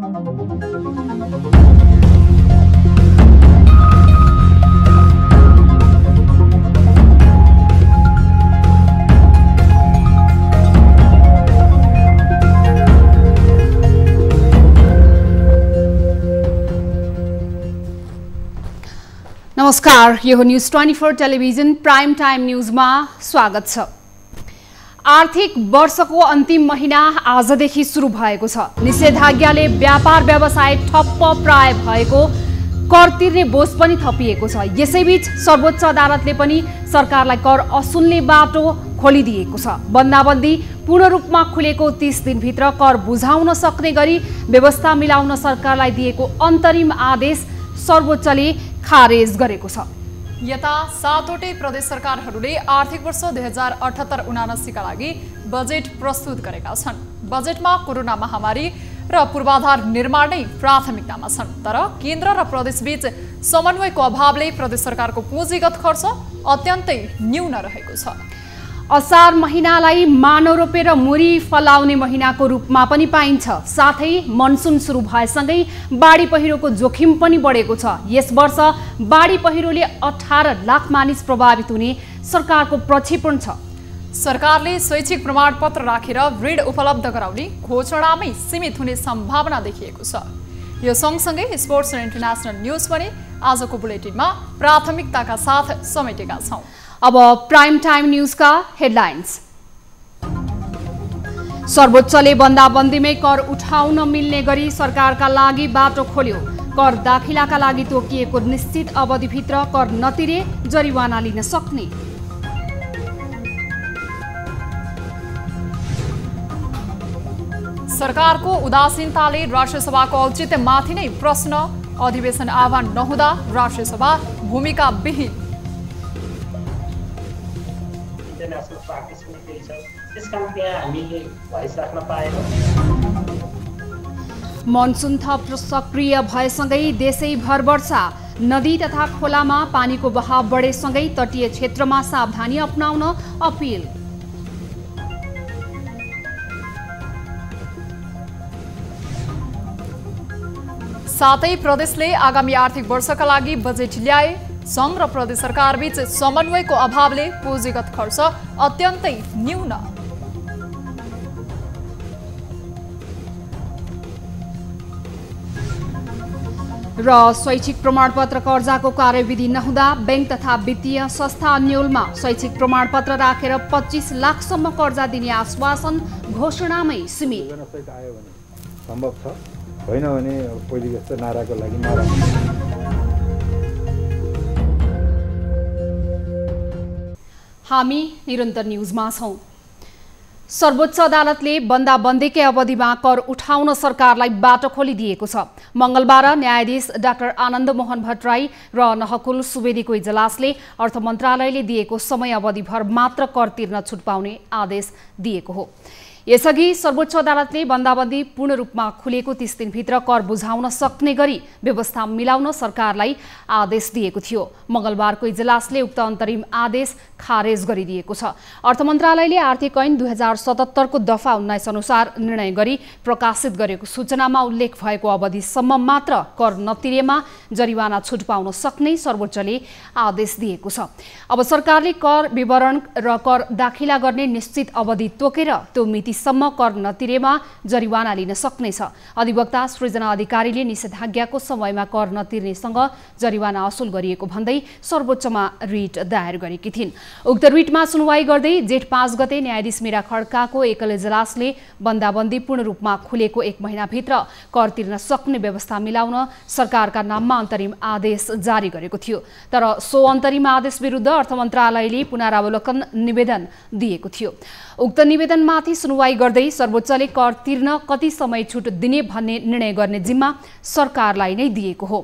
नमस्कार, यो news 24 television prime time न्यूजमा स्वागत छ। आर्थिक वर्षको अन्तिम महिना आजदेखि सुरु भएको छ। निषेधाज्ञाले व्यापार व्यवसाय ठप्प प्राय भएको, कर तिर्ने बोझ पनि थपिएको छ। यसैबीच सर्वोच्च अदालतले पनि सरकारलाई कर असुल्ने बाटो खोलिदिएको छ। बन्दाबन्दी पूर्ण रूपमा खुलेको 30 दिनभित्र कर बुझाउन सक्ने गरी व्यवस्था मिलाउन सरकारलाई दिएको अन्तरिम आदेश सर्वोच्चले खारेज गरेको छ। यता 7वटै प्रदेश सरकारहरूले आर्थिक वर्ष 2078-79 का लागि बजेट प्रस्तुत गरेका छन्। बजेटमा कोरोना महामारी र पूर्वाधार निर्माण नै प्राथमिकतामा छन्। तर केन्द्र र प्रदेशबीच समन्वयको अभावले प्रदेश सरकारको पुँजीगत खर्च अत्यन्तै न्यून रहेको छ। असार महिनालाई मानव रोपेर मुरी फलाउने महिनाको रूपमा पनि पाइन्छ। साथै मनसुन सुरु भएसँगै बाढी पहिरोको जोखिम पनि बढेको छ। यस वर्ष बाढी पहिरोले 18 लाख मानिस प्रभावित हुने सरकारको प्रक्षेपण छ। सरकारले शैक्षिक प्रमाणपत्र राखेर ऋण उपलब्ध गराउने घोषणामै सीमित हुने सम्भावना देखिएको छ। यो सँगसँगै स्पोर्ट्स र इन्टरनेसनल न्यूज पनि आजको बुलेटिनमा प्राथमिकताका साथ समेटेका छौं। अब प्राइम टाइम न्यूज का हेडलाइन्स। सर्वोच्चले बन्दाबन्दीमै कर उठाउन मिल्ने गरी सरकारका लागि बाटो खोल्यो। कर दाखिलाका लागि तोकिएको निश्चित अवधिभित्र कर नतिरे जरिवाना लिन सक्ने। सरकारको उदासीनताले राष्ट्रिय सभाको औचित्यमाथि नै प्रश्न। अधिवेशन आह्वान नहुँदा राष्ट्रिय सभा भूमिका विहीन। मनसुन थप सक्रिय भएसँगै देशैभर वर्षा, नदी तथा खोलामा पानीको बहाव बढेसँगै तटीय क्षेत्रमा सावधानी अपनाउन अपिल। सातै प्रदेशले आगामी आर्थिक वर्षका लागि बजेट ल्याए। संघ र प्रदेश सरकारबीच समन्वयको अभावले पुँजीगत खर्च अत्यन्तै न्यून। र शैक्षिक प्रमाणपत्र कर्जाको कार्यविधि नहुँदा बैंक तथा वित्तीय संस्था अन्यलमा शैक्षिक प्रमाणपत्र राखेर 25 लाखसम्म कर्जा दिने आश्वासन घोषणामै सीमित। सम्भव छ, होइन भने पहिले जस्तो नाराको लागि नारा। हामी निरन्तर न्यूजमा छौं। सर्वोच्च अदालतले बन्दाबन्दीकै अवधिमा कर उठाउन सरकारलाई बाटो खोलिदिएको छ। मंगलबार न्यायाधीश डाक्टर आनन्द मोहन भट्टराई र नहकुल सुवेदीको इजलासले अर्थ मन्त्रालयले दिएको समय अवधिभर मात्र कर तिर्न छुट पाउने आदेश दिएको हो। यसअघि सर्वोच्च अदालतले बन्दाबन्दी पूर्ण रूपमा खुलेको 30 दिनभित्र कर बुझाउन सक्ने गरी व्यवस्था मिलाउन सरकारलाई आदेश दिएको थियो। मंगलबारको इजलासले उक्त अन्तरिम आदेश खारेज गरिदिएको छ। अर्थ मन्त्रालयले आर्थिक ऐन 2077 को दफा 19 अनुसार निर्णय गरी प्रकाशित गरेको सूचनामा उल्लेख भएको अवधिसम्म मात्र कर नतिरेमा जरिवाना छुट पाउन सक्ने सर्वोच्चले आदेश दिएको छ। अब सरकारले कर विवरण र कर दाखिला गर्ने निश्चित अवधि तोकेर त्यो मितिसम्म कर नतिरेमा जरिवाना लिन सक्नेछ। अधिवक्ता सृजना अधिकारीले निषेधाज्ञाको समयमा कर नतिर्नेसँग जरिवाना असुल गरिएको भन्दै सर्वोच्चमा रिट दायर गरेकी थिइन्। उक्त रिटमा सुनवाई गर्दै जेठ 5 गते न्यायाधीश मीरा खड्काको एकल इजलासले बन्दाबन्दी पूर्ण रूपमा खुलेको 1 महिनाभित्र कर तिर्न सक्ने व्यवस्था मिलाउन सरकारका नाममा अन्तरिम आदेश जारी गरेको थियो। तर सो अन्तरिम आदेश विरुद्ध अर्थ मन्त्रालयले पुनरावलोकन निवेदन दिएको थियो। उक्त निवेदनमाथि सुनवाई गर्दै सर्वोच्चले कर तिर्न कति समय छुट दिने भन्ने निर्णय गर्ने जिम्मा सरकारलाई नै दिएको हो।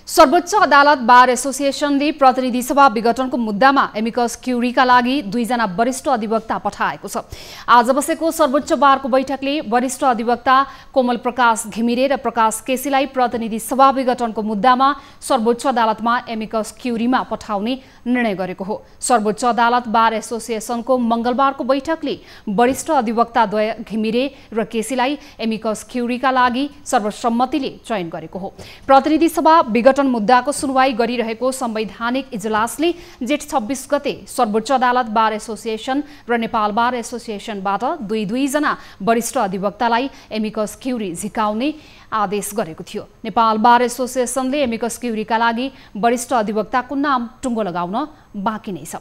सर्वोच्च अदालत बार एसोसिएसनले प्रतिनिधि सभा विघटनको मुद्दामा एमिकस क्युरीका लागि 2 जना वरिष्ठ अधिवक्ता पठाएको छ। आज बसेको सर्वोच्च बारको बैठकले वरिष्ठ अधिवक्ता कोमल प्रकाश घिमिरे र प्रकाश केसीलाई प्रतिनिधि सभा विघटनको मुद्दामा सर्वोच्च अदालतमा एमिकस क्युरीमा पठाउने निर्णय गरेको हो। सर्वोच्च अदालत बार एसोसिएसनको मंगलबारको बैठकले वरिष्ठ अधिवक्ता द्वय घिमिरे र केसीलाई एमिकस क्युरीका लागि सर्वसम्मतिले चयन गरेको हो। प्रतिनिधि सभा विघटन मुद्दाको सुनवाई गरिरहेको संवैधानिक इजलासले जेठ 26 गते सर्वोच्च अदालत बार एसोसिएसन र नेपाल बार एसोसिएसनबाट दुई जना वरिष्ठ अधिवक्तालाई एमिकस क्युरी झिकाउने आदेश गरेको थियो। नेपाल बार एसोसिएसनले एमिकस क्युरीका लागि वरिष्ठ अधिवक्ताको नाम टुङ्गो लगाउन बाँकी नै छ।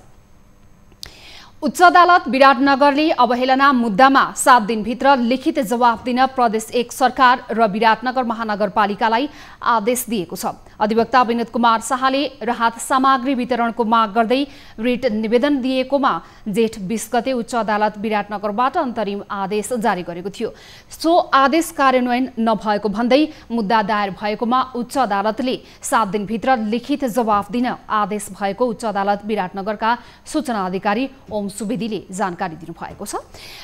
उच्च अदालत विराटनगरले अवहेलना मुद्दामा 7 दिनभित्र लिखित जवाफ दिन प्रदेश 1 सरकार र विराटनगर महानगरपालिकालाई आदेश दिएको छ। अधिवक्ता विनोद कुमार शाहले राहत सामग्री वितरणको माग गर्दै रिट निवेदन दिएकोमा जेठ 20 गते उच्च अदालत विराटनगरबाट अन्तरिम आदेश जारी गरेको थियो। सो आदेश कार्यान्वयन नभएको भन्दै मुद्दा दायर भएकोमा उच्च अदालतले 7 दिनभित्र लिखित जवाफ दिन आदेश भएको उच्च अदालत विराटनगरका सूचना अधिकारी ओम सुवेदीले जानकारी दिनुभएको छ।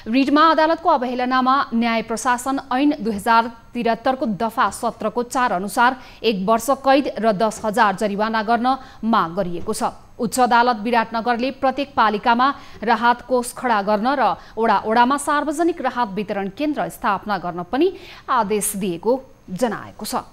रिटमा अदालतको अवहेलनामा न्याय प्रशासन ऐन 2073 को दफा 17 को 4 अनुसार 1 वर्ष कैद र 10,000 जरिवाना गर्न माग गरिएको छ। उच्च अदालत विराटनगरले प्रत्येक पालिकामा राहत कोष खडा गर्न र ओडामा सार्वजनिक राहत वितरण केन्द्र स्थापना गर्न पनि आदेश दिएको जनाएको छ।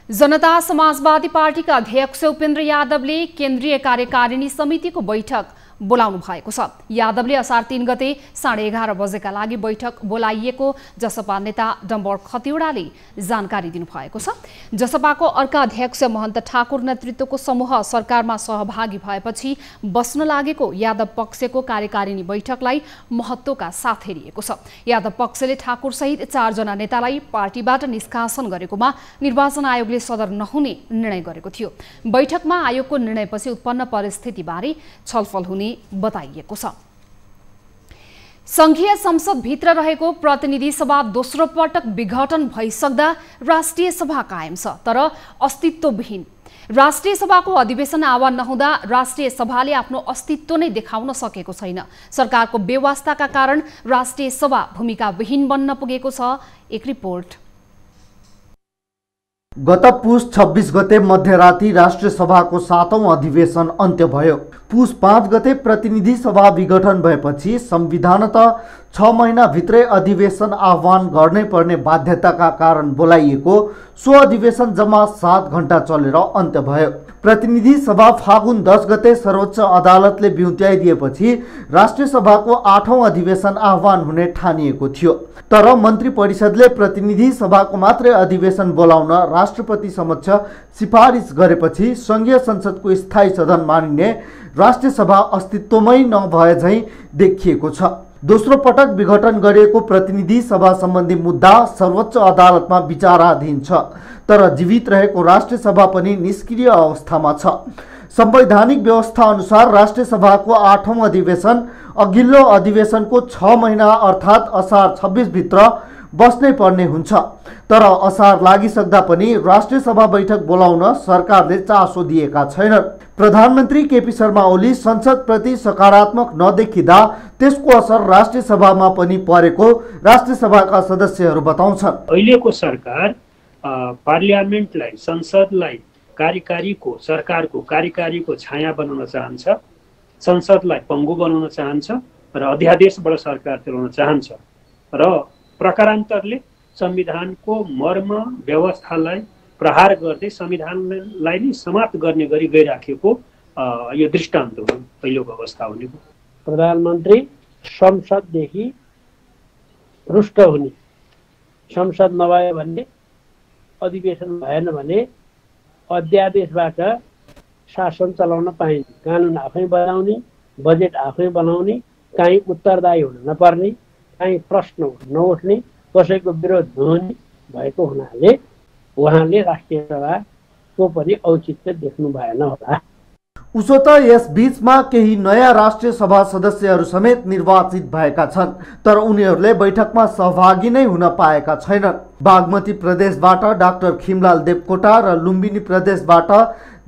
जनता समाजवादी पार्टीका अध्यक्ष उपेन्द्र यादवले केन्द्रीय कार्यकारिणी समितिको बैठक बोलाउनु भएको छ। यादवले असार 3 गते 11:30 बजेका लागि बैठक बोलाइएको जसपा नेता डम्बर खतिवड़ाले जानकारी दिनुभएको छ। जसपाको अर्का अध्यक्ष महन्त ठाकुर नेतृत्वको समूह सरकारमा सहभागी भएपछि बस्न लागेको यादव पक्षको कार्यकारिणी बैठकलाई महत्त्वका साथ हेरिएको छ। यादव पक्षले ठाकुर सहित 4 जना नेतालाई पार्टीबाट निष्कासन गरेकोमा निर्वाचन आयोगले सदर नहुने निर्णय गरेको थियो। बैठकमा आयोगको निर्णयपछि उत्पन्न परिस्थितिबारे छलफल हुने बताइएको छ। संघीय संसद भित्र रहेको प्रतिनिधि सभा दोस्रो पटक विघटन भइसक्दा राष्ट्रिय सभा कायम छ, तर अस्तित्वविहीन। राष्ट्रिय सभाको अधिवेशन आह्वान नहुँदा राष्ट्रिय सभाले आफ्नो अस्तित्व नै देखाउन सकेको छैन। सरकारको बेवास्ताका कारण राष्ट्रिय सभा भूमिकाविहीन बन्न पुगेको छ। एक रिपोर्ट। गत पुस 26 गते मध्यराती राष्ट्रिय सभाको 7औं अधिवेशन अन्त्य भयो। पुस 5 गते प्रतिनिधि सभा विघटन भएपछि संविधानत 6 महिनाभित्रै अधिवेशन आह्वान गर्नै पर्ने बाध्यताका कारण बोलाइएको सो अधिवेशन जम्मा 7 घण्टा चलेर अन्त्य भयो। प्रतिनिधि सभा फागुन 10 गते सर्वोच्च अदालतले बिउत्याइदिएपछि राष्ट्रिय सभाको 8औं अधिवेशन आह्वान हुने ठानिएको थियो। तर मन्त्री परिषदले प्रतिनिधि सभाको मात्रै अधिवेशन बोलाउन राष्ट्रपति समक्ष सिफारिस गरेपछि संघीय संसदको स्थायी सदन मानिने राष्ट्रिय सभा अस्तित्वमै नभए झैं देखिएको छ। दोस्रो पटक विघटन गरिएको प्रतिनिधि सभा सम्बन्धी मुद्दा सर्वोच्च अदालतमा विचाराधीन छ, तर जीवित रहेको राष्ट्रिय सभा पनि निष्क्रिय अवस्थामा छ। संवैधानिक व्यवस्था अनुसार राष्ट्रिय सभाको 8औं अधिवेशन अघिल्लो अधिवेशनको 6 महिना अर्थात् असार 26 भित्र बस्नै पर्ने हुन्छ। तर असार लागिसक्दा पनि राष्ट्रिय सभा बैठक बोलाउन सरकारले चासो दिएका छैनन्। प्रधानमन्त्री केपी शर्मा ओली संसदप्रति सकारात्मक नदेखिँदा त्यसको असर राष्ट्रिय सभामा पनि परेको राष्ट्रिय सभाका सदस्यहरू बताउँछन्। अहिलेको सरकार पार्लियामेन्टलाई, संसदलाई सरकारको कार्यकारीको छाया बनाउन चाहन्छ, संसदलाई पङ्गु बनाउन चाहन्छ र अध्यादेशबाट सरकार चलाउन चाहन्छ र प्रकारान्तरले संविधानको मर्म व्यवस्थालाई प्रहार गर्दै संविधानलाई नै समाप्त गर्ने गरी गइराखेको यो दृष्टान्त हो पहिलोको अवस्था हुनेको। प्रधानमन्त्री संसददेखि रुष्ट हुने, संसद नभए भने अधिवेशन भएन भने अध्यादेशबाट शासन चलाउन पाइने, कानुन आफै बनाउने, बजेट आफै बनाउने, कहीँ उत्तरदायी हुन नपर्ने, कहीँ प्रश्न नउठ्ने, कसैको विरोध नहुने भएको हुनाले उहाँले राष्ट्रिय सभाको पनि औचित्य देख्नु भएन होला। उसो त यस बीचमा केही नयाँ राष्ट्रिय सभा सदस्यहरू समेत निर्वाचित भएका छन्, तर उनीहरूले बैठकमा सहभागी नै हुन पाएका छैनन्। बागमती प्रदेशबाट डाक्टर खिमलाल देवकोटा र लुम्बिनी प्रदेशबाट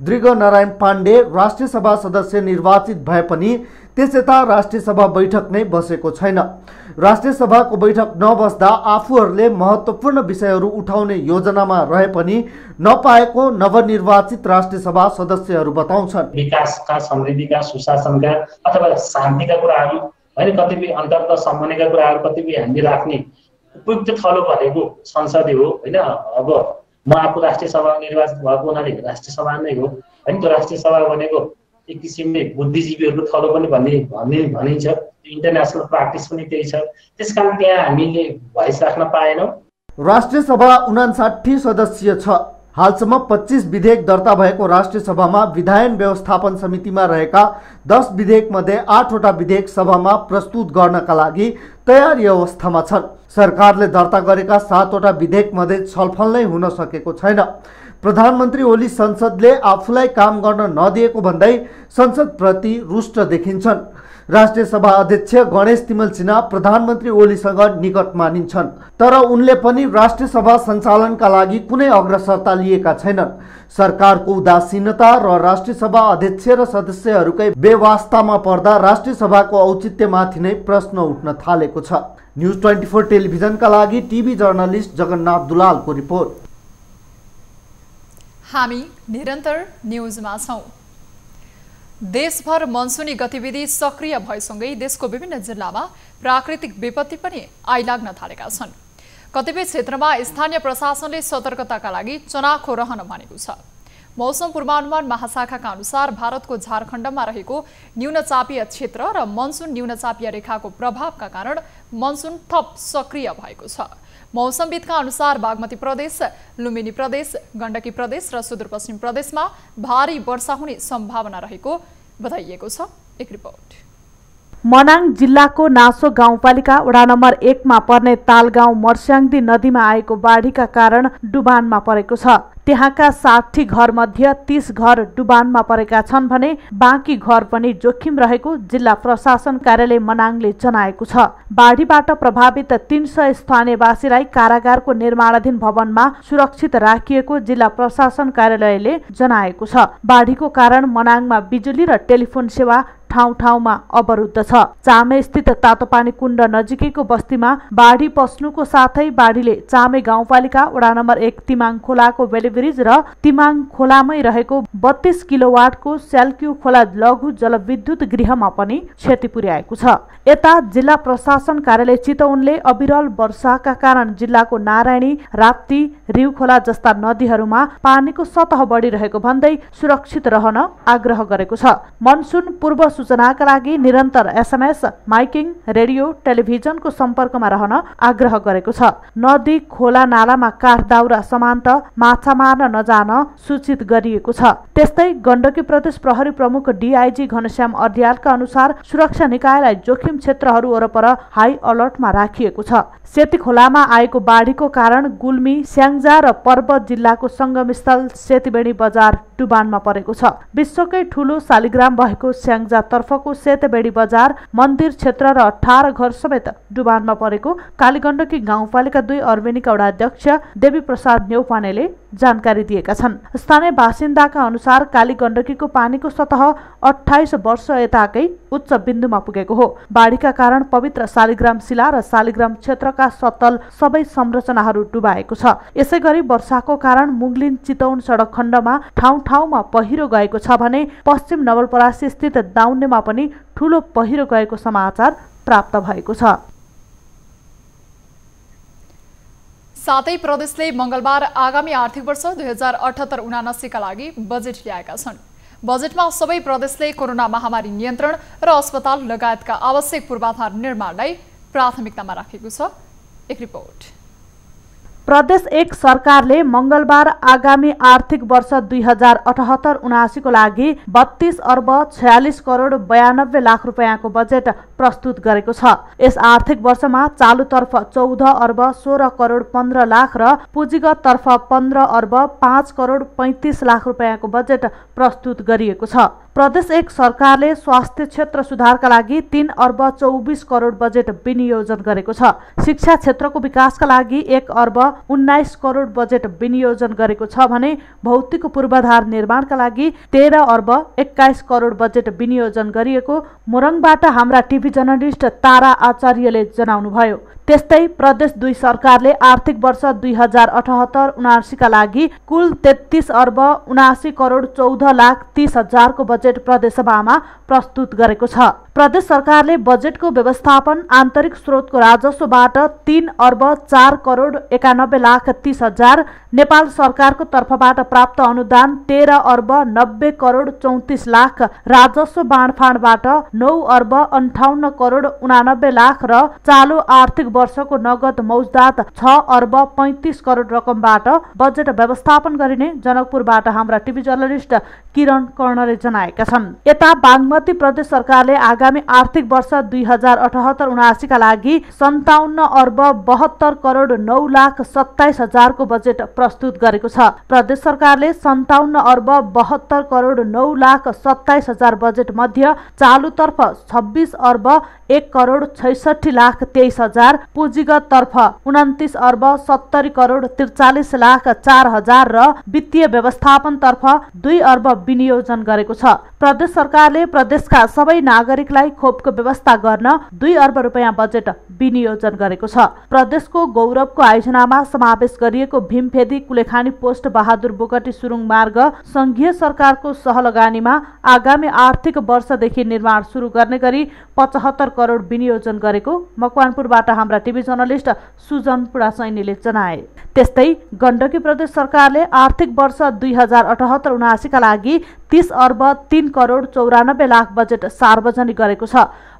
दृगनारायण पाण्डे राष्ट्रिय सभा सदस्य निर्वाचित भए पनि त्यसयता राष्ट्रिय सभा बैठक नै बसेको छैन। राष्ट्रिय सभाको बैठक नबस्दा आफूहरूले महत्त्वपूर्ण विषयहरू उठाउने योजनामा रहे पनि नपाएको नवनिर्वाचित राष्ट्रिय सभा सदस्यहरू बताउँछन्। विकासका, समृद्धिका, सुशासनका अथवा शान्तिका कुराहरू होइन, कतिपय अन्तर्गत सम्बन्धका कुराहरू कतिपय हामी राख्ने उपयुक्त थलो भनेको संसदै हो होइन। अब म आफू राष्ट्रिय सभा निर्वाचित भएको हुनाले राष्ट्रिय सभा नै हो होइन। त्यो राष्ट्रिय सभा भनेको एक किसिमले बुद्धिजीवीहरूको थलो पनि भनिन्छ। इन्टरनेसनल प्र्याक्टिस पनि त्यही छ। त्यसकारण त्यहाँ हामीले भोइस राख्न पाएनौँ। राष्ट्रिय सभा 59 सदस्यीय छ। हालसम्म 25 विधेयक दर्ता भएको राष्ट्रिय सभामा विधायन व्यवस्थापन समितिमा रहेका 10 विधेयक मध्ये 8 वटा विधेयक सभामा प्रस्तुत गर्नका लागि तयारी अवस्थामा छन्। सरकारले दर्ता गरेका 7 वटा विधेयक मध्ये छलफल नै हुन सकेको छैन। प्रधानमन्त्री ओली संसदले आफूलाई काम गर्न नदिएको भन्दै संसदप्रति रुष्ट देखिन्छन्। राष्ट्रिय सभा अध्यक्ष गणेश तिमल सिन्हा प्रधानमन्त्री ओलीसँग निकट मानिन्छन्, तर उनले पनि राष्ट्रिय सभा सञ्चालनका लागि कुनै अग्रसरता लिएका छैनन्। सरकारको उदासीनता र राष्ट्रिय सभा अध्यक्ष र सदस्यहरूकै बेवास्तामा पर्दा राष्ट्रिय सभाको औचित्यमाथि नै प्रश्न उठ्न थालेको छ। न्युज 24 टेलिभिजनका लागि टिभी जर्नलिस्ट जगन्नाथ दुलालको रिपोर्ट। हामी निरन्तर न्युजमा छौं। देशभर मनसुनी गतिविधि सक्रिय भएसँगै देशको विभिन्न जिल्लामा प्राकृतिक विपत्ति पनि आइलाग्न थालेका छन्। कतिपय क्षेत्रमा स्थानीय प्रशासनले सतर्कताका लागि चनाखो रहन भनेको छ। मौसम पूर्वानुमान महाशाखाका अनुसार भारतको झारखण्डमा रहेको न्यूनचापीय क्षेत्र र मनसुन न्यूनचापीय रेखाको प्रभावका कारण मनसुन थप सक्रिय भएको छ। मौसमविदका अनुसार बागमती प्रदेश, लुम्बिनी प्रदेश, गण्डकी प्रदेश र सुदूरपश्चिम प्रदेशमा भारी वर्षा हुने सम्भावना रहेको बताइएको छ। एक रिपोर्ट। मनाङ जिल्लाको नासो गाउँपालिका वडा नम्बर 1 मा पर्ने तालगाउँ मर्स्याङ्दी नदीमा आएको बाढीका कारण डुबानमा परेको छ। त्यहाँका 60 घर मध्ये 30 घर डुबानमा परेका छन् भने बाँकी घर पनि जोखिम रहेको जिल्ला प्रशासन कार्यालय मनाङले जनाएको छ। बाढीबाट प्रभावित 300 स्थानीयवासीलाई कारागारको निर्माणाधीन भवनमा सुरक्षित राखिएको जिल्ला प्रशासन कार्यालयले जनाएको छ। बाढीको कारण मनाङमा बिजुली र टेलिफोन सेवा ठाउँ-ठाउँमा अवरुद्ध छ। चामे स्थित तातोपानी कुण्ड नजिकैको बस्तीमा बाढी पस्नुको साथै बाढीले चामे गाउँपालिका वडा नम्बर 1 तिमाङ खोलाको बेलिब्रिज र तिमाङ खोलामै रहेको 32 किलोवाटको स्याल्क्यु खोला लघु जलविद्युत गृहमा पनि क्षति पुर्याएको छ। यता जिल्ला प्रशासन कार्यालय चितवनले अविरल वर्षाका कारण जिल्लाको नारायणी, राप्ती, रिउ खोला जस्ता नदीहरूमा पानीको सतह बढिरहेको भन्दै सुरक्षित रहन आग्रह गरेको छ। मनसुन पूर्व सूचनाका लागि निरन्तर SMS, माइकिङ, रेडियो, टेलिभिजनको सम्पर्कमा रहन आग्रह गरेको छ। नदी, खोला, नालामा काठ दाउरा समान्त माछा मार्न नजान सूचित गरिएको छ। त्यस्तै गण्डकी प्रदेश प्रहरी प्रमुख DIG घनश्याम अर्यालका अनुसार सुरक्षा निकायलाई जोखिम क्षेत्रहरू वरपर हाई अलर्टमा राखिएको छ। सेती खोलामा आएको बाढीको कारण गुल्मी, स्याङ्जा र पर्वत जिल्लाको संगमस्थल सेतीबेडी बजार डुबानमा परेको छ। विश्वकै ठूलो शालिग्राम भएको स्याङ्जा तर्फको सेतबेडी बजार, मन्दिर क्षेत्र र 18 घर समेत डुबानमा परेको कालीगण्डकी गाउँपालिका 2 अर्बेनीका वडा अध्यक्ष देवी प्रसाद न्यौपानेले जानकारी दिएका छन्। स्थानीय बासिन्दाका अनुसार कालीगण्डकीको पानीको सतह 28 वर्ष यताकै उच्च बिन्दुमा पुगेको हो। बाढीका कारण पवित्र शालिग्राम शिला र शालिग्राम क्षेत्रका सतल सबै संरचनाहरू डुबाएको छ। यसैगरी वर्षाको कारण मुगलिन चितवन सडक खण्डमा ठाउँ-ठाउँमा पहिरो गएको छ भने पश्चिम नवलपरासी स्थित दाउन्नेमा पनि ठूलो पहिरो गएको समाचार प्राप्त भएको छ। सातै प्रदेशले मंगलबार आगामी आर्थिक वर्ष 2078-79 का लागि बजेट ल्याएका छन्। बजेटमा सबै प्रदेशले कोरोना महामारी नियन्त्रण र अस्पताल लगायतका आवश्यक पूर्वाधार निर्माणलाई प्राथमिकतामा राखेको छ। एक रिपोर्ट। प्रदेश 1 सरकारले मंगलबार आगामी आर्थिक वर्ष 2078-79 को लागि 32 अर्ब 46 करोड 92 लाख रुपैयाँको बजेट प्रस्तुत गरेको छ। यस आर्थिक वर्षमा चालुतर्फ 14 अर्ब 16 करोड 15 लाख र पुँजीगततर्फ 15 अर्ब 5 करोड 35 लाख रुपैयाँको बजेट प्रस्तुत गरिएको छ। प्रदेश 1 सरकारले स्वास्थ्य क्षेत्र सुधारका लागि 3 अर्ब 24 करोड बजेट विनियोजन गरेको छ। शिक्षा क्षेत्रको विकासका लागि 1 अर्ब 19 करोड बजेट विनियोजन गरेको छ भने भौतिक पूर्वाधार निर्माणका लागि 13 अर्ब 21 करोड बजेट विनियोजन गरिएको मोरङबाट हाम्रा टिभी जर्नलिस्ट तारा आचार्यले जनाउनुभयो। त्यस्तै प्रदेश 2 सरकारले आर्थिक वर्ष 2078-79 का लागि कुल 33 अर्ब 79 करोड 14 लाख 30 हजारको बजेट प्रदेशसभामा प्रस्तुत गरेको छ। प्रदेश सरकारले बजेटको व्यवस्थापन आन्तरिक स्रोतको राजस्वबाट 3 अर्ब 4 करोड 91 लाख 30 हजार, नेपाल सरकारको तर्फबाट प्राप्त अनुदान 13 अर्ब 90 करोड 34 लाख, राजस्व बाँडफाँडबाट 9 अर्ब 58 करोड 89 लाख र चालु आर्थिक वर्षको नगद मौजदात 6 अर्ब 35 करोड रकमबाट बजेट व्यवस्थापन गरिने जनकपुरबाट हाम्रा टिभी जर्नलिस्ट किरण कर्णले जनाएका छन्। यता बागमती प्रदेश सरकारले आगामी आर्थिक वर्ष 2078-79 का लागि 57 अर्ब 72 करोड 9 लाख 27 हजारको बजेट प्रस्तुत गरेको छ। प्रदेश सरकारले 57 अर्ब 72 करोड 9 लाख 27 हजार बजेट मध्ये चालुतर्फ 26 अर्ब 1 करोड 66 लाख 23 हजार, पुँजीगत तर्फ 29 अर्ब 70 करोड 43 लाख 4 हजार र वित्तीय व्यवस्थापन तर्फ 2 अर्ब विनियोजन गरेको छ। प्रदेश सरकारले प्रदेशका सबै नागरिकलाई खोपको व्यवस्था गर्न 2 अर्ब रुपैयाँ बजेट विनियोजन गरेको छ। प्रदेशको गौरवको आयोजनामा समावेश गरिएको भीमफेदी कुलेखानी पोस्ट बहादुर बोगटी सुरुङ मार्ग संघीय सरकारको सहलगानीमा आगामी आर्थिक वर्षदेखि निर्माण सुरु गर्ने गरी 75 करोड विनियोजन गरेको मकवानपुरबाट हाम्रा टिभी जर्नलिस्ट सुजन पुडासैनीले जनाए। त्यस्तै गण्डकी प्रदेश सरकारले आर्थिक वर्ष 2078-79 का लागि 30 अर्ब 3 करोड 94 लाख बजेट सार्वजनिक गरेको छ।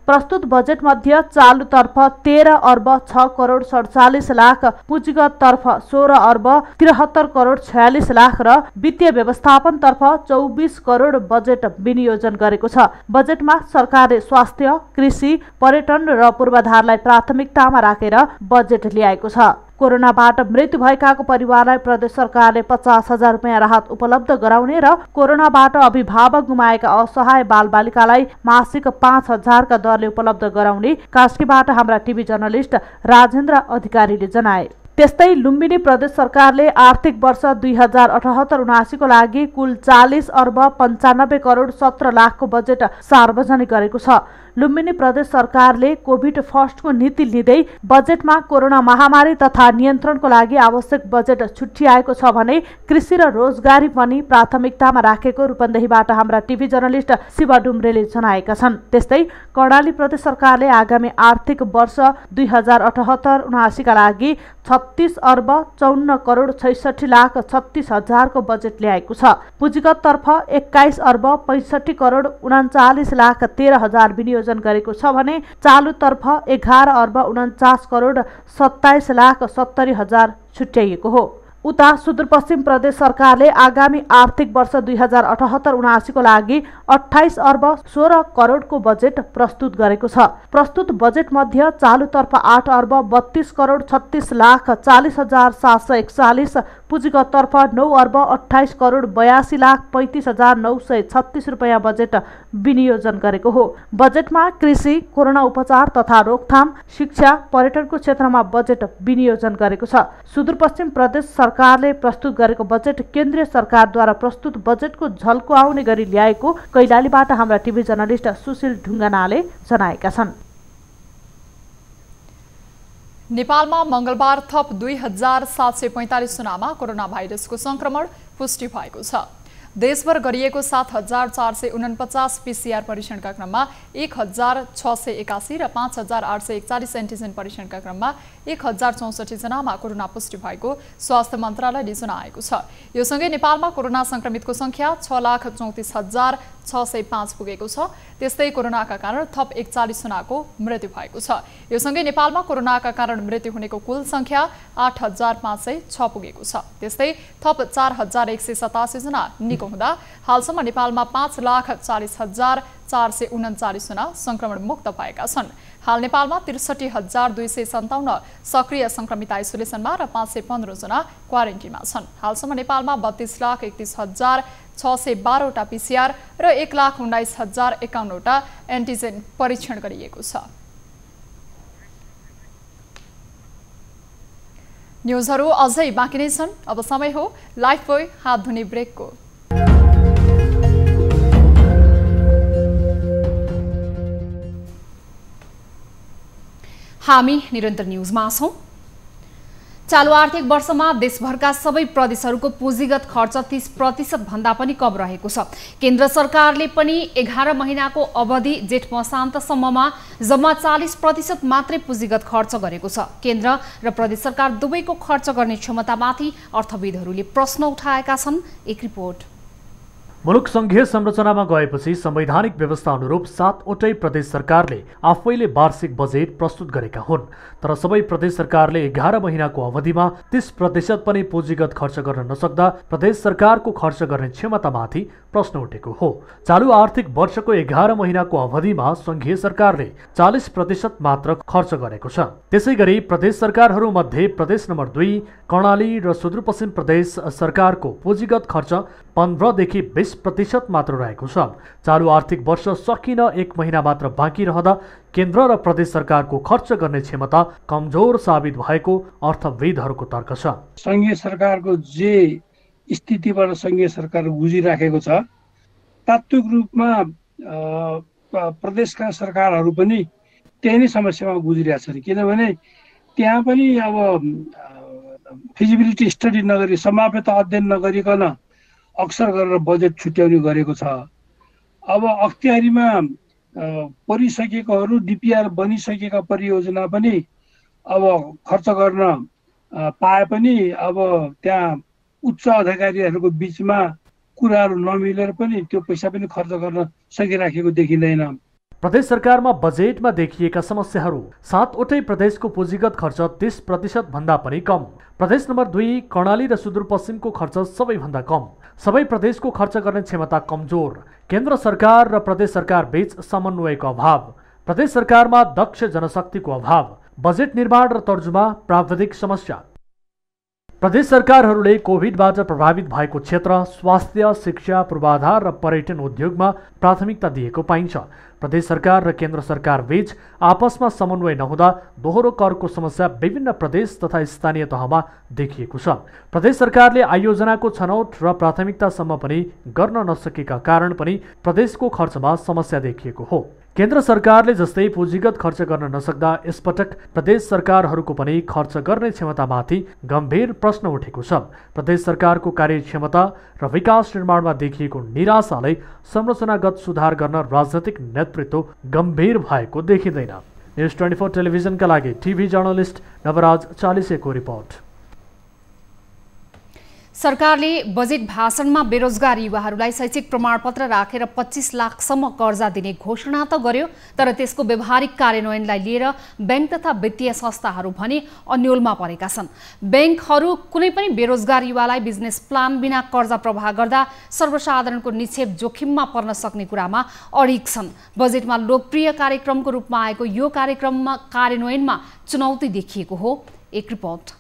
प्रस्तुत बजेट मध्ये चालुतर्फ 13 अर्ब 6 करोड 47 लाख, पुँजीगत तर्फ 16 अर्ब 73 करोड 46 लाख र वित्तीय व्यवस्थापन तर्फ 24 करोड बजेट विनियोजन गरेको छ। बजेटमा सरकारले स्वास्थ्य, कृषि, पर्यटन र पूर्वाधारलाई प्राथमिकतामा राखेर बजेट ल्याएको छ। कोरोनाबाट मृत्यु भएकाको परिवारलाई प्रदेश सरकारले 50,000 रुपैयाँ राहत उपलब्ध गराउने र कोरोनाबाट अभिभावक गुमाएका असहाय बालबालिकालाई मासिक 5,000 का दरले उपलब्ध गराउने कास्कीबाट हाम्रा टिभी जर्नलिस्ट राजेन्द्र अधिकारीले जनाए। त्यस्तै लुम्बिनी प्रदेश सरकारले आर्थिक वर्ष 2078-79 को लागि कुल 40 अर्ब 95 करोड 17 लाखको बजेट सार्वजनिक गरेको छ। लुम्बिनी प्रदेश सरकारले कोभिड फर्स्टको नीति लिँदै बजेटमा कोरोना महामारी तथा नियन्त्रणको लागि आवश्यक बजेट छुट्याएको छ भने कृषि र रोजगारी पनि प्राथमिकतामा राखेको रूपन्देहीबाट हाम्रा टिभी जर्नलिस्ट शिव डुम्रेले जनाएका छन्। त्यस्तै कर्णाली प्रदेश सरकारले आगामी आर्थिक वर्ष 2078-79 का लागि 36 अर्ब 54 करोड 66 लाख 36 हजारको बजेट ल्याएको छ। पुँजीगत तर्फ 21 अर्ब 65 करोड 39 लाख 13 हजार विनियोजन गरेको छ भने चालुतर्फ 11 अर्ब 49 करोड 27 लाख 70 हजार छुट्याइएको हो। उता सुदूरपश्चिम प्रदेश सरकारले आगामी आर्थिक वर्ष 2078-79 को लागि 28 अर्ब 16 करोडको बजेट प्रस्तुत गरेको छ। प्रस्तुत बजेट मध्ये चालुतर्फ 8 अर्ब 32 करोड 36 लाख 40 हजार 741, पुँजीगत तर्फ 9 अर्ब 28 करोड 82 लाख 35 हजार 936 रुपैयाँ बजेट विनियोजन गरेको हो। बजेटमा कृषि, कोरोना उपचार तथा रोकथाम, शिक्षा, पर्यटनको क्षेत्रमा बजेट विनियोजन गरेको छ। सुदूरपश्चिम प्रदेश सरकारले प्रस्तुत गरेको बजेट केन्द्रीय सरकारद्वारा प्रस्तुत बजेटको झल्को आउने गरी ल्याएको कैलालीबाट हाम्रा टिभी जर्नलिस्ट सुशील ढुङ्गानाले जनाएका छन्। नेपालमा मंगलबार थप 2745 जनामा कोरोना भाइरसको संक्रमण पुष्टि भएको छ। देशभर गरिएको 7449 पीसीआर परीक्षणका क्रममा 1681 र 5841 एन्टिजेन परीक्षणका क्रममा 1064 जनामा कोरोना पुष्टि भएको स्वास्थ्य मन्त्रालयले जनाएको छ। यो सँगै नेपालमा कोरोना संक्रमितको संख्या 6,34,605 पुगेको छ। त्यस्तै कोरोनाका कारण थप 41 जनाको मृत्यु भएको छ। यो सँगै नेपालमा कोरोनाका कारण मृत्यु हुनेको कुल संख्या 8506 पुगेको छ। त्यस्तै थप 4187 जना निको हुँदा हालसम्म नेपालमा 5,40,439 जना संक्रमण मुक्त भएका छन्। हाल नेपालमा 63,257 सक्रिय संक्रमित आइसोलेसनमा र 515 जना क्वारेन्टिनमा छन्। हालसम्म नेपालमा 32,31,612 वटा PCR र 1,19,051 वटा एन्टिजेन परीक्षण गरिएको छ। न्युजहरू अझै बाँकी नै छन्। अब समय हो लाइफबोय हात धुने ब्रेकको। हामी निरन्तर न्युजमा छौं। चालु आर्थिक वर्षमा देशभरका सबै प्रदेशहरूको पुँजीगत खर्च 30% भन्दा पनि कम रहेको छ। केन्द्र सरकारले पनि 11 महिनाको अवधि जेठ मसान्तसम्ममा जम्मा 40% मात्रै पुँजीगत खर्च गरेको छ। केन्द्र र प्रदेश सरकार दुवैको खर्च गर्ने क्षमतामाथि अर्थविदहरूले प्रश्न उठाएका छन्। एक रिपोर्ट। मुलुक संघीय संरचनामा गएपछि संवैधानिक व्यवस्था अनुरूप 7वटै प्रदेश सरकारले आफैले वार्षिक बजेट प्रस्तुत गरेका हुन्। तर सबै प्रदेश सरकारले 11 महिनाको अवधिमा 30% पनि पुँजीगत खर्च गर्न नसक्दा प्रदेश सरकारको खर्च गर्ने क्षमतामाथि प्रश्न उठेको हो। चालु आर्थिक वर्षको 11 महिनाको अवधिमा संघीय सरकारले 40% मात्र खर्च गरेको छ। त्यसैगरी प्रदेश सरकारहरूमध्ये प्रदेश नम्बर 2 कर्णाली र सुदूरपश्चिम प्रदेश सरकारको पुँजीगत खर्च 15 देखि 20% मात्र रहेको छ। चालु आर्थिक वर्ष सकिन 1 महिना मात्र बाँकी रहँदा केन्द्र र प्रदेश सरकारको खर्च गर्ने क्षमता कमजोर साबित भएको अर्थविदहरूको तर्क छ। संघीय सरकारको जे स्थितिबाट संघीय सरकार गुजिराखेको छ, तात्विक रूपमा प्रदेशका सरकारहरू पनि त्यही नै समस्यामा गुजिरहेछन्। किनभने त्यहाँ पनि अब फिजिबिलिटी स्टडी नगरी, सम्भाव्यता अध्ययन नगरिकन अक्सर गरेर बजेट छुट्याउने गरेको छ। अब अख्तियारीमा परिसकेकोहरू, डिपिआर बनिसकेका परियोजना पनि अब खर्च गर्न पाए पनि अब त्यहाँ उच्च अधिकारीहरूको बीचमा कुराहरू नमिलेर पनि त्यो पैसा पनि खर्च गर्न सकिराखेको देखिँदैन। प्रदेश सरकारमा बजेटमा देखिएका समस्याहरू 7वटै प्रदेशको पुँजीगत खर्च 30% भन्दा पनि कम। प्रदेश नम्बर 2 कर्णाली र सुदूरपश्चिमको खर्च सबैभन्दा कम। सबै प्रदेशको खर्च गर्ने क्षमता कमजोर। केन्द्र सरकार र प्रदेश सरकार बीच समन्वयको अभाव। प्रदेश सरकारमा दक्ष जनशक्तिको अभाव। बजेट निर्माण र तर्जुमा प्राविधिक समस्या। प्रदेश सरकारहरूले कोभिडबाट प्रभावित भएको क्षेत्र स्वास्थ्य, शिक्षा, पूर्वाधार र पर्यटन उद्योगमा प्राथमिकता दिएको पाइन्छ। प्रदेश सरकार र केन्द्र सरकार बीच आपसमा समन्वय नहुँदा दोहोरो करको समस्या विभिन्न प्रदेश तथा स्थानीय तहमा देखिएको छ। प्रदेश सरकारले आयोजनाको छनौट र प्राथमिकतासम्म पनि गर्न नसकेका कारण पनि प्रदेशको खर्चमा समस्या देखिएको हो। केन्द्र सरकारले जस्तै पुँजीगत खर्च गर्न नसक्दा यसपटक प्रदेश सरकारहरूको पनि खर्च गर्ने क्षमतामाथि गम्भीर प्रश्न उठेको छ। प्रदेश सरकारको कार्यक्षमता र विकास निर्माणमा देखिएको निराशाले संरचनागत सुधार गर्न राजनैतिक नेतृत्व गम्भीर भएको देखिँदैन। न्युज 24 टेलिभिजनका लागि टिभी जर्नलिस्ट नवराज चालिसेको रिपोर्ट। सरकारले बजेट भाषणमा बेरोजगार युवाहरूलाई शैक्षिक प्रमाणपत्र राखेर 25 लाखसम्म कर्जा दिने घोषणा त गर्यो, तर त्यसको व्यावहारिक कार्यान्वयनलाई लिएर बैंक तथा वित्तीय संस्थाहरू भने अन्योलमा परेका छन्। बैंकहरू कुनै पनि बेरोजगार युवालाई बिजनेस प्लान बिना कर्जा प्रवाह गर्दा सर्वसाधारणको निक्षेप जोखिममा पर्न सक्ने कुरामा अडिग छन्। बजेटमा लोकप्रिय कार्यक्रमको रूपमा आएको यो कार्यक्रममा कार्यान्वयनमा चुनौती देखिएको हो। एक रिपोर्ट।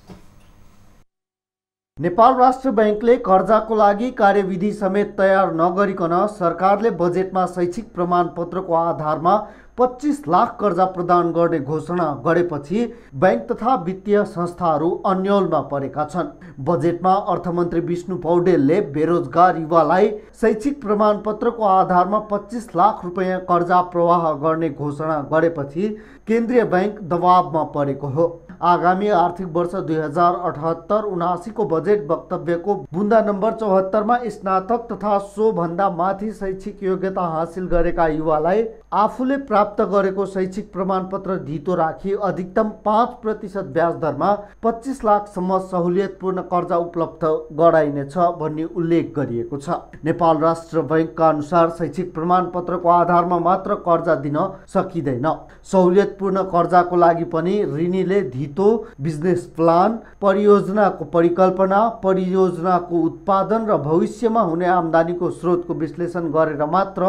नेपाल राष्ट्र बैंकले कर्जाको लागि कार्यविधि समेत तयार नगरिकन सरकारले बजेटमा शैक्षिक प्रमाणपत्रको आधारमा 25 लाख कर्जा प्रदान गर्ने घोषणा गरेपछि बैंक तथा वित्तीय संस्थाहरू अन्योलमा परेका छन्। बजेटमा अर्थमन्त्री विष्णु पौडेलले बेरोजगार युवालाई शैक्षिक प्रमाणपत्रको आधारमा 25 लाख रुपैयाँ कर्जा प्रवाह गर्ने घोषणा गरेपछि केन्द्रीय बैंक दबावमा परेको हो। आगामी आर्थिक वर्ष 2078-79 को बजेट वक्तव्यको बुन्दा नम्बर 74 मा स्नातक तथा सो भन्दा माथि शैक्षिक योग्यता हासिल गरेका युवालाई आफूले प्राप्त गरेको शैक्षिक प्रमाणपत्र धितो राखी अधिकतम 5% ब्याज दरमा 25 लाखसम्म सहुलियतपूर्ण कर्जा उपलब्ध गराइनेछ भन्ने उल्लेख गरिएको छ। नेपाल राष्ट्र बैंकका अनुसार शैक्षिक प्रमाणपत्रको आधारमा मात्र कर्जा दिन सकिँदैन। सहुलियतपूर्ण कर्जाको लागि पनि ऋणीले धितो बिजनेस प्लान, परियोजनाको परिकल्पना, परियोजनाको उत्पादन र भविष्यमा हुने आम्दानीको स्रोतको विश्लेषण गरेर मात्र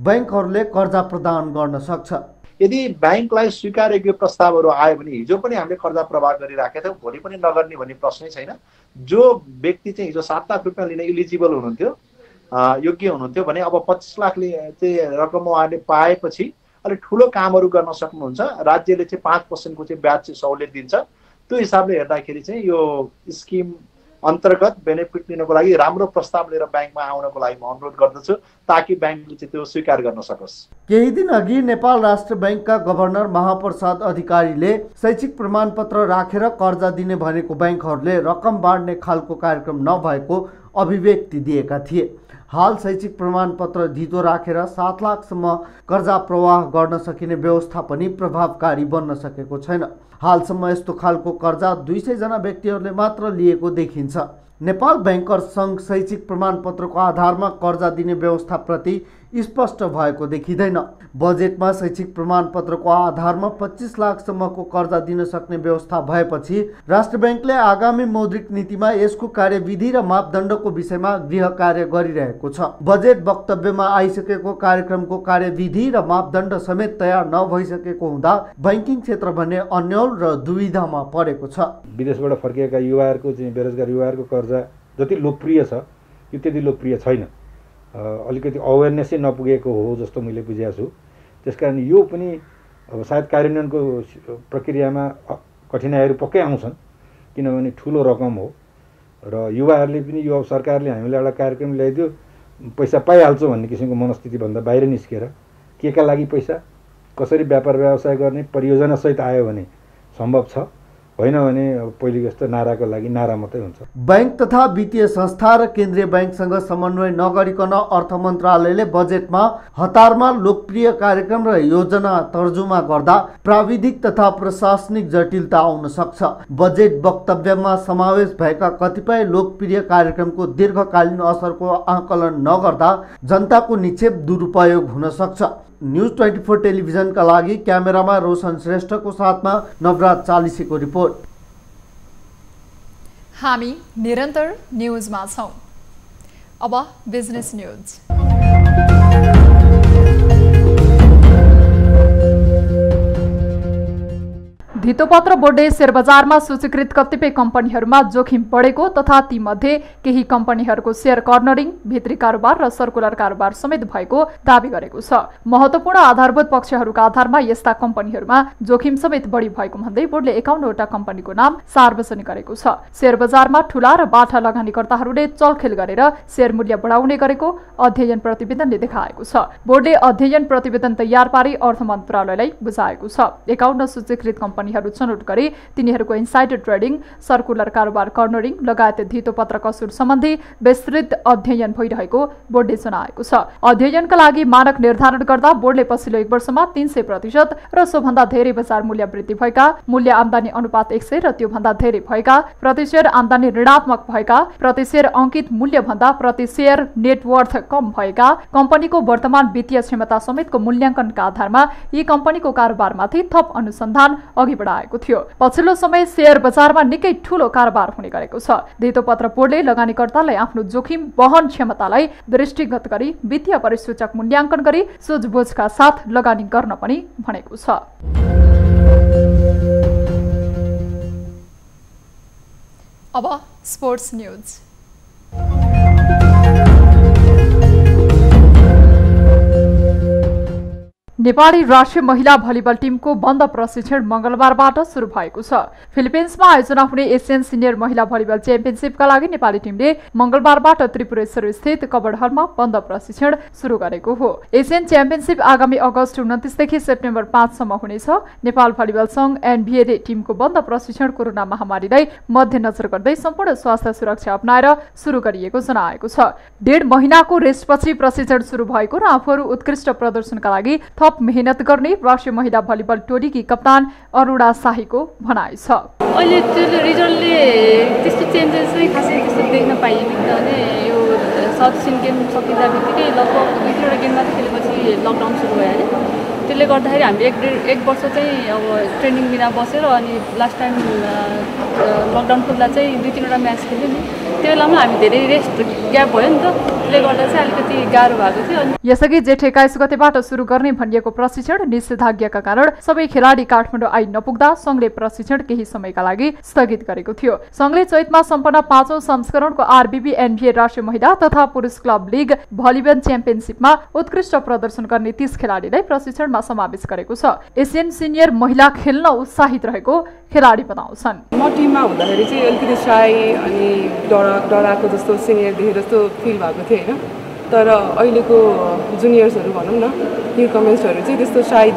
बैंकहरूले कर्जा प्रदान गर्न सक्छ। यदि ब्याङ्कलाई स्वीकार्योग्य प्रस्तावहरू आयो भने हिजो पनि हामीले कर्जा प्रवाह गरिराखेका थियौँ, भोलि पनि नगर्ने भन्ने प्रश्नै छैन। जो व्यक्ति चाहिँ हिजो 7 लाख रुपियाँ लिन इलिजिबल हुनुहुन्थ्यो, योग्य हुनुहुन्थ्यो भने अब 25 लाखले चाहिँ रकम उहाँले पाएपछि अलिक ठुलो कामहरू गर्न सक्नुहुन्छ। राज्यले चाहिँ 5% को चाहिँ ब्याज चाहिँ सहुलियत दिन्छ। त्यो हिसाबले हेर्दाखेरि चाहिँ यो स्किम अन्तर्गत बेनिफिट लिनको लागि राम्रो प्रस्ताव लिएर ब्याङ्कमा आउनको लागि म अनुरोध गर्दछु, ताकि ब्याङ्कले चाहिँ त्यो स्वीकार गर्न सकोस्। केही दिन अघि नेपाल राष्ट्र ब्याङ्कका गभर्नर महाप्रसाद अधिकारीले शैक्षिक प्रमाणपत्र राखेर कर्जा दिने भनेको ब्याङ्कहरूले रकम बाँड्ने खालको कार्यक्रम नभएको अभिव्यक्ति दिएका थिए। हाल शैक्षिक प्रमाणपत्र धितो राखेर 7 लाखसम्म कर्जा प्रवाह गर्न सकिने व्यवस्था पनि प्रभावकारी बन्न सकेको छैन। हालसम्म यस्तो खालको कर्जा 200 जना व्यक्तिहरूले मात्र लिएको देखिन्छ। नेपाल ब्याङ्कर्स सङ्घ शैक्षिक प्रमाणपत्रको आधारमा कर्जा दिने व्यवस्थाप्रति स्पष्ट भएको देखिँदैन। बजेटमा शैक्षिक प्रमाणपत्रको आधारमा 25 लाखसम्मको कर्जा दिन सक्ने व्यवस्था भएपछि राष्ट्र ब्याङ्कले आगामी मौद्रिक नीतिमा यसको कार्यविधि र मापदण्डको विषयमा गृह कार्य गरिरहेको छ। बजेट वक्तव्यमा आइसकेको कार्यक्रमको कार्यविधि र मापदण्ड समेत तयार नभइसकेको हुँदा बैंकिङ क्षेत्र भने अन्यल र दुविधामा परेको छ। विदेशबाट फर्किएका युवाहरूको चाहिँ बेरोजगार युवाहरूको कर्जा जति लोकप्रिय छ यो त्यति लोकप्रिय छैन। अलिकति अवेरनेसै नपुगेको हो जस्तो मैले बुझेको छु। त्यसकारण यो पनि अब सायद कार्यान्वयनको प्रक्रियामा कठिनाइहरू पक्कै आउँछन्, किनभने ठुलो रकम हो र युवाहरूले पनि यो सरकारले हामीलाई एउटा कार्यक्रम ल्याइदियो पैसा पाइहाल्छौँ भन्ने किसिमको मनस्थितिभन्दा बाहिर निस्केर केका लागि पैसा, कसरी व्यापार व्यवसाय गर्ने परियोजनासहित आयो भने सम्भव छ, होइन भने पहिले जस्तो नाराको लागि नारा मात्रै हुन्छ। बैंक तथा वित्तीय संस्था र केन्द्रीय बैंकसँग समन्वय नगरिकन अर्थ मन्त्रालयले बजेटमा हतारमा लोकप्रिय कार्यक्रम र योजना तर्जुमा गर्दा प्राविधिक तथा प्रशासनिक जटिलता आउन सक्छ। बजेट वक्तव्यमा समावेश भएका कतिपय लोकप्रिय कार्यक्रमको दीर्घकालीन असरको आकलन नगर्दा जनताको निक्षेप दुरुपयोग हुन सक्छ। न्यूज 24 टेलिभिजनका लागि क्यामेरामा रोशन श्रेष्ठको साथमा नवराज चालिसेको रिपोर्ट। हामी निरन्तर न्यूजमा छौं। अब बिजनेस न्यूज। धितोपत्र बोर्डले शेयर बजारमा सूचीकृत कतिपय कम्पनीहरूमा जोखिम बढेको तथा तीमध्ये केही कम्पनीहरूको शेयर कर्नरिङ, भित्री कारोबार र सर्कुलर कारोबार समेत भएको दावी गरेको छ। महत्त्वपूर्ण आधारभूत पक्षहरूका आधारमा यस्ता कम्पनीहरूमा जोखिम समेत बढी भएको भन्दै बोर्डले 51 वटा कम्पनीको नाम सार्वजनिक गरेको छ। शेयर बजारमा ठूला र बाठा लगानीकर्ताहरूले चलखेल गरेर शेयर मूल्य बढाउने गरेको अध्ययन प्रतिवेदनले देखाएको छ। बोर्डले अध्ययन प्रतिवेदन तयार पारी अर्थ मन्त्रालयलाई बुझाएको छ। 51 सूचीकृत कम्पनी छनौट गरी तिनीहरूको इन्साइडर ट्रेडिङ, सर्कुलर कारोबार, कर्नरिङ लगायत धितोपत्र कसुर सम्बन्धी विस्तृत अध्ययन भइरहेको बोर्डले जनाएको छ। अध्ययनका लागि मानक निर्धारण गर्दा बोर्डले पछिल्लो 1 वर्षमा 300% र सोभन्दा धेरै बजार मूल्य वृद्धि भएका, मूल्य आम्दानी अनुपात 100 र त्योभन्दा धेरै भएका, प्रति शेयर आम्दानी ऋणात्मक भएका, प्रति शेयर अंकित मूल्य भन्दा प्रति शेयर नेटवर्थ कम भएका, कम्पनीको वर्तमान वित्तीय क्षमता समेतको मूल्याङ्कनका आधारमा यी कम्पनीको कारोबारमाथि थप अनुसन्धान अघि बढाएको थियो। पछिल्लो समय शेयर बजारमा निकै ठूलो कारोबार हुने गरेको छ। धितोपत्र बोर्डले लगानीकर्तालाई आफ्नो जोखिम वहन क्षमतालाई दृष्टिगत गरी वित्तीय परिसूचक मूल्याङ्कन गरी सूझबुझका साथ लगानी गर्न पनि भनेको छ। अब स्पोर्ट्स न्यूज। नेपाली राष्ट्रिय महिला भलिबल टिमको बन्द प्रशिक्षण मंगलबारबाट सुरु भएको छ। फिलिपिन्समा आयोजना हुने एसियन सिनियर महिला भलिबल च्याम्पियनशिपका लागि नेपाली टिमले मंगलबारबाट त्रिपुरेश्वर स्थित कबड हलमा बन्द प्रशिक्षण सुरु गरेको हो। एसियन च्याम्पियनशिप आगामी अगस्त 29 देखि सेप्टेम्बर 5 सम्म हुनेछ। नेपाल भलिबल संघ एनभीएले टिमको बन्द प्रशिक्षण कोरोना महामारीलाई मध्यनजर गर्दै सम्पूर्ण स्वास्थ्य सुरक्षा अपनाएर सुरु गरिएको जनाएको छ। 1.5 महिनाको रेस्टपछि प्रशिक्षण सुरु भएको र आफूहरू उत्कृष्ट प्रदर्शनका लागि थप मेहनत गर्ने राष्ट्रिय महिला भलिबल टोलीकी कप्तान अरुणा शाहीको भनाइ छ। अहिले त्यो रिजल्टले त्यस्तो चेन्जेस चाहिँ खासै त्यस्तो देख्न पाइएन, किनभने यो साउथ एसियन गेम सकिँदा बित्तिकै लगभग 2-3वटा गेम मात्रै खेलेपछि लकडाउन सुरु भइहाल्यो। त्यसले गर्दाखेरि हामीले एक वर्ष चाहिँ अब ट्रेनिङ बिना बसेर अनि लास्ट टाइम लकडाउन खोल्दा चाहिँ 2-3वटा म्याच खेल्यो नि। त्यो बेलामा हामी धेरै रेस्ट ग्याप भयो नि त, त्यसले गर्दा चाहिँ अलिकति गाह्रो भएको थियो। यसअघि जेठ 21 गतेबाट सुरु गर्ने भनिएको प्रशिक्षण निषेधाज्ञाका कारण सबै खेलाडी काठमाडौँ आई नपुग्दा संघले प्रशिक्षण केही समयका लागि स्थगित गरेको थियो। संघले चैतमा सम्पन्न 5औं संस्करणको आरबीबी एनबीए राष्ट्रिय महिला तथा पुरुष क्लब लीग भलिबल च्याम्पियनशिपमा उत्कृष्ट प्रदर्शन गर्ने 30 खेलाडीलाई प्रशिक्षणमा समावेश गरेको छ। एसियन सिनियर महिला खेल्न उत्साहित रहेको खेलाडी बताउँछन्। म टिममा हुँदाखेरि चाहिँ अलिकति साई अनि डराएको जस्तो सिनियर देखे जस्तो फिल भएको थियो होइन, तर अहिलेको जुनियर्सहरू भनौँ न न्यू कमेन्ट्सहरू चाहिँ त्यस्तो साई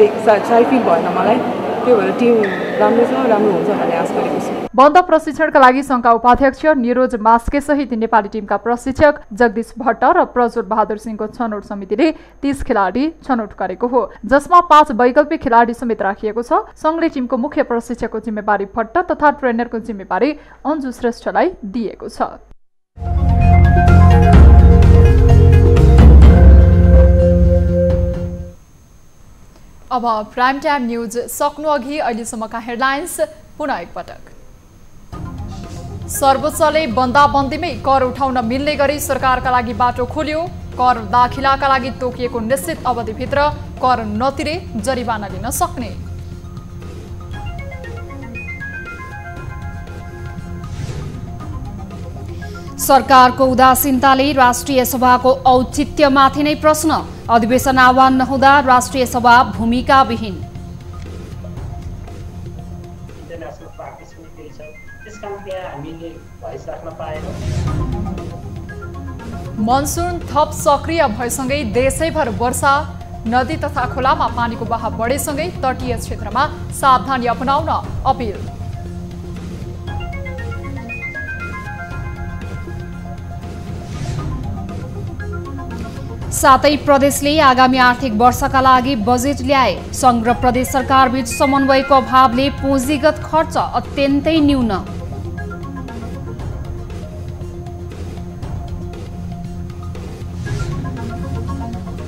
फिल भएन मलाई। त्यो भएर टिम राम्रो छ, राम्रो हुन्छ भन्ने आश गरेको छु। बन्द प्रशिक्षणका लागि संघका उपाध्यक्ष निरोज मास्के सहित नेपाली टिमका प्रशिक्षक जगदीश भट्ट र प्रज्वल बहादुर सिंहको छनौट समितिले 30 खेलाडी छनौट गरेको हो, जसमा 5 वैकल्पिक खेलाडी समेत राखिएको छ। संघले टिमको मुख्य प्रशिक्षकको जिम्मेवारी भट्ट तथा ट्रेनरको जिम्मेवारी अन्जु श्रेष्ठलाई दिएको छ। अब प्राइम टाइम न्यूज सक्नु अघि अहिलेसम्मका हेडलाइन्स पुनः एकपटक। सर्वोच्चले बन्दाबन्दीमै कर उठाउन मिल्ने गरी सरकारका लागि बाटो खोल्यो। कर दाखिलाका लागि तोकिएको निश्चित अवधिभित्र कर नतिरे जरिवाना लिन सक्ने। सरकारको उदासीनताले राष्ट्रिय सभाको औचित्यमाथि नै प्रश्न। अधिवेशन आह्वान नहुँदा राष्ट्रिय सभा भूमिकाविहीन। मनसुन थप सक्रिय भएसँगै देशैभर वर्षा, नदी तथा खोलामा पानीको बहाव बढेसँगै तटीय क्षेत्रमा सावधानी अपनाउन अपिल। सातै प्रदेशले आगामी आर्थिक वर्षका लागि बजेट ल्याए। संघ र प्रदेश सरकारबीच समन्वयको अभावले पुँजीगत खर्च अत्यन्तै न्यून।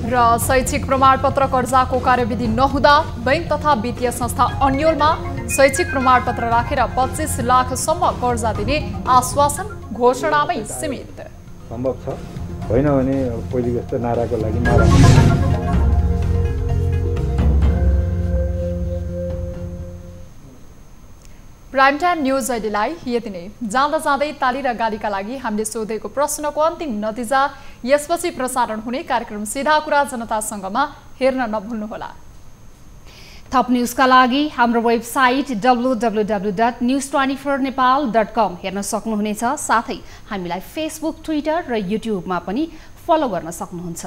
र शैक्षिक प्रमाणपत्र कर्जाको कार्यविधि नहुँदा बैंक तथा वित्तीय संस्था अन्योलमा शैक्षिक प्रमाणपत्र राखेर 25 लाखसम्म कर्जा दिने आश्वासन घोषणामै सीमित। सम्भव छ, होइन भने पहिले जस्तो नाराको लागि प्राइम टाइम न्यूज अहिलेलाई यति नै। जाँदा जाँदै ताली र गालीका लागि हामीले सोधेको प्रश्नको अन्तिम नतिजा यसपछि प्रसारण हुने कार्यक्रम सीधा कुरा जनतासँगमा हेर्न नभुल्नुहोला। थप न्यूजका लागि हाम्रो वेबसाइट www.news24nepal.com हेर्न सक्नुहुनेछ। साथै हामीलाई फेसबुक, ट्विटर र युट्युबमा पनि फलो गर्न सक्नुहुन्छ।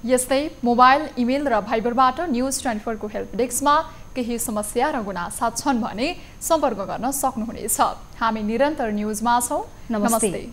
यस्तै मोबाइल, इमेल र भाइबरबाट न्यूज 24 को हेल्प डेस्कमा केही समस्या र गुनासा छन् भने सम्पर्क गर्न सक्नुहुनेछ। हामी निरन्तर न्यूजमा छौं। नमस्ते।